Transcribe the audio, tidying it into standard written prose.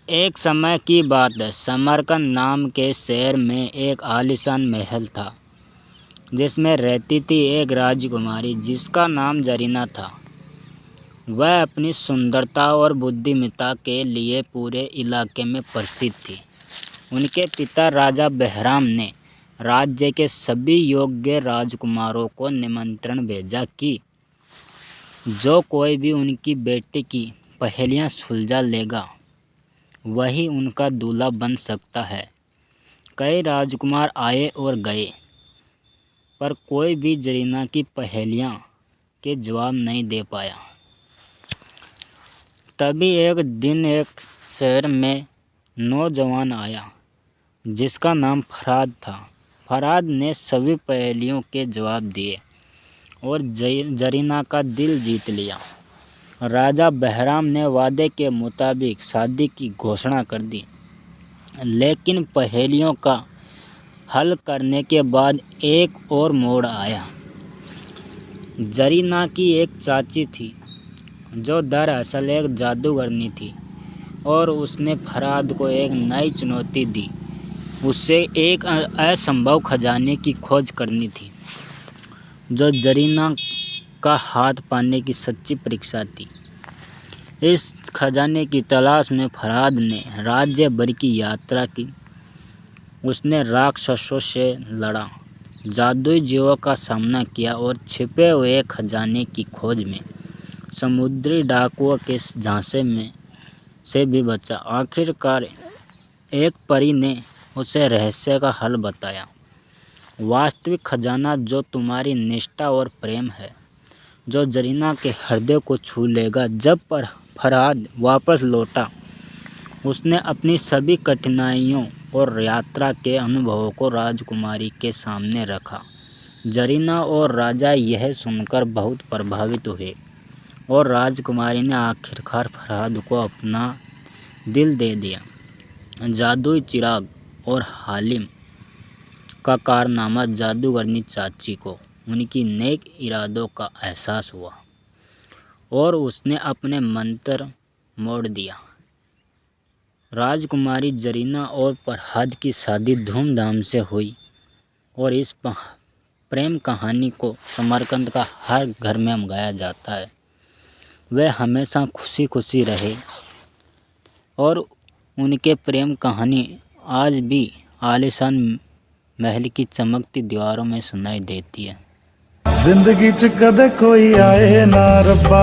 एक समय की बात है। समरकंद नाम के शहर में एक आलीशान महल था, जिसमें रहती थी एक राजकुमारी जिसका नाम जरीना था। वह अपनी सुंदरता और बुद्धिमत्ता के लिए पूरे इलाके में प्रसिद्ध थी। उनके पिता राजा बहराम ने राज्य के सभी योग्य राजकुमारों को निमंत्रण भेजा कि जो कोई भी उनकी बेटी की पहेलियां सुलझा लेगा, वही उनका दूल्हा बन सकता है। कई राजकुमार आए और गए, पर कोई भी जरीना की पहेलियां के जवाब नहीं दे पाया। तभी एक दिन एक शहर में नौजवान आया, जिसका नाम फरहाद था। फरहाद ने सभी पहेलियों के जवाब दिए और जरीना का दिल जीत लिया। राजा बहराम ने वादे के मुताबिक शादी की घोषणा कर दी, लेकिन पहेलियों का हल करने के बाद एक और मोड़ आया। जरीना की एक चाची थी, जो दरअसल एक जादूगरनी थी, और उसने फरहाद को एक नई चुनौती दी। उसे एक असंभव खजाने की खोज करनी थी, जो जरीना का हाथ पाने की सच्ची परीक्षा थी। इस खजाने की तलाश में फरहाद ने राज्य भर की यात्रा की। उसने राक्षसों से लड़ा, जादुई जीवों का सामना किया और छिपे हुए खजाने की खोज में समुद्री डाकुओं के झांसे में से भी बचा। आखिरकार एक परी ने उसे रहस्य का हल बताया। वास्तविक खजाना जो तुम्हारी निष्ठा और प्रेम है, जो जरीना के हृदय को छू लेगा। जब फरहाद वापस लौटा, उसने अपनी सभी कठिनाइयों और यात्रा के अनुभवों को राजकुमारी के सामने रखा। जरीना और राजा यह सुनकर बहुत प्रभावित हुए, और राजकुमारी ने आखिरकार फरहाद को अपना दिल दे दिया। जादुई चिराग और हालिम का कारनामा जादूगरनी चाची को उनकी नेक इरादों का एहसास हुआ, और उसने अपने मंत्र मोड़ दिया। राजकुमारी जरीना और फरहाद की शादी धूमधाम से हुई, और इस प्रेम कहानी को समरकंद का हर घर में गाया जाता है। वे हमेशा खुशी खुशी रहे, और उनके प्रेम कहानी आज भी आलीशान महल की चमकती दीवारों में सुनाई देती है। जिंदगी च कदे कोई आए ना रब्बा।